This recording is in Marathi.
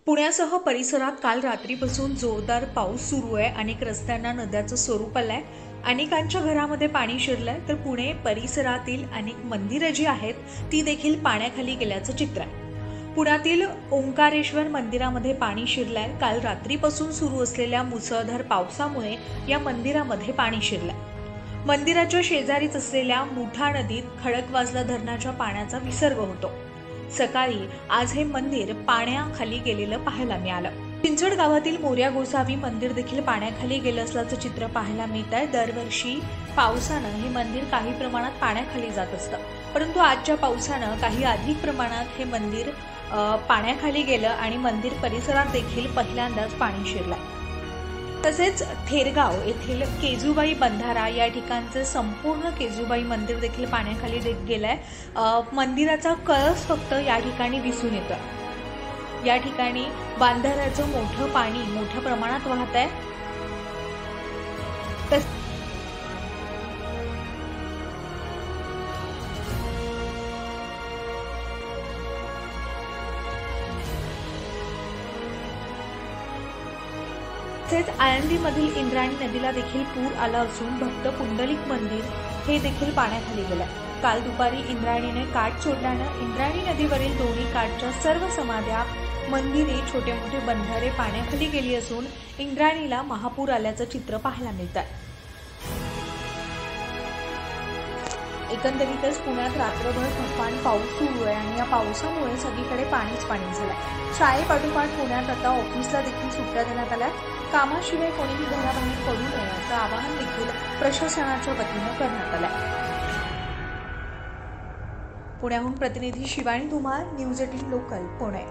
पुण्यासह परिसरात काल रात्रीपासून जोरदार पाऊस सुरू आहे। अनेक रस्त्यांना नद्याचं स्वरूप आलंय। अनेकांच्या घरामध्ये पाणी शिरलंय, तर पुणे परिसरातील अनेक मंदिरं जी आहेत ती देखील पाण्याखाली गेल्याचं चित्र आहे। पुण्यातील ओंकारेश्वर मंदिरामध्ये पाणी शिरलंय। काल रात्रीपासून सुरू असलेल्या मुसळधार पावसामुळे या मंदिरामध्ये पाणी शिरलंय। मंदिराच्या शेजारीच असलेल्या मुठा नदीत खडकवासला धरणाच्या पाण्याचा विसर्ग होतो। सकाळी आज हे मंदिर पाण्याखाली गेलेलं पाहायला मिळालं। चिंचवड गावातील मोर्या गोसावी मंदिर देखील पाण्याखाली गेलं असल्याचं चित्र पाहायला मिळत आहे। दरवर्षी पावसानं हे मंदिर काही प्रमाणात पाण्याखाली जात असतं, परंतु आजच्या पावसानं काही अधिक प्रमाणात हे मंदिर पाण्याखाली गेलं आणि मंदिर परिसरात देखील पहिल्यांदाच पाणी शिरलं। तसेच थेरगाव येथील केजूबाई बंधारा या ठिकाणचे संपूर्ण केजूबाई मंदिर देखील पाण्याखाली गेलंय। मंदिराचा कळस फक्त या ठिकाणी दिसून येतोय। या ठिकाणी बांधाऱ्याचं मोठं पाणी मोठ्या प्रमाणात वाहत आहे। तसेच आळंदीमधील इंद्रायणी नदीला देखील पूर आला असून भक्त पुंडलिक मंदिर हे देखील पाण्याखाली गेलं। काल दुपारी इंद्रायणीने काठ सोडल्यानं इंद्रायणी नदीवरील दोन्ही काठच्या सर्व समाध्या, मंदिरे, छोटे मोठे बंधारे पाण्याखाली गेली असून इंद्रायणीला महापूर आल्याचं चित्र पाहायला मिळत आहे। एकंदरीतच पुण्यात रात्रभर तुफान पाऊस सुरू आहे आणि या पावसामुळे सगळीकडे पाणीच पाणी झालंय। शाळेपाठोपाठ पुण्यात आता ऑफिसला देखील सुट्ट्या देण्यात आल्या। कामाशिवाय कोणीही घराबाहेर पडू नये असं आवाहन देखील प्रशासनाच्या वतीनं करण्यात आलंय। पुण्याहून प्रतिनिधी शिवानी धुमाळ, न्यूज 18 लोकल, पुणे।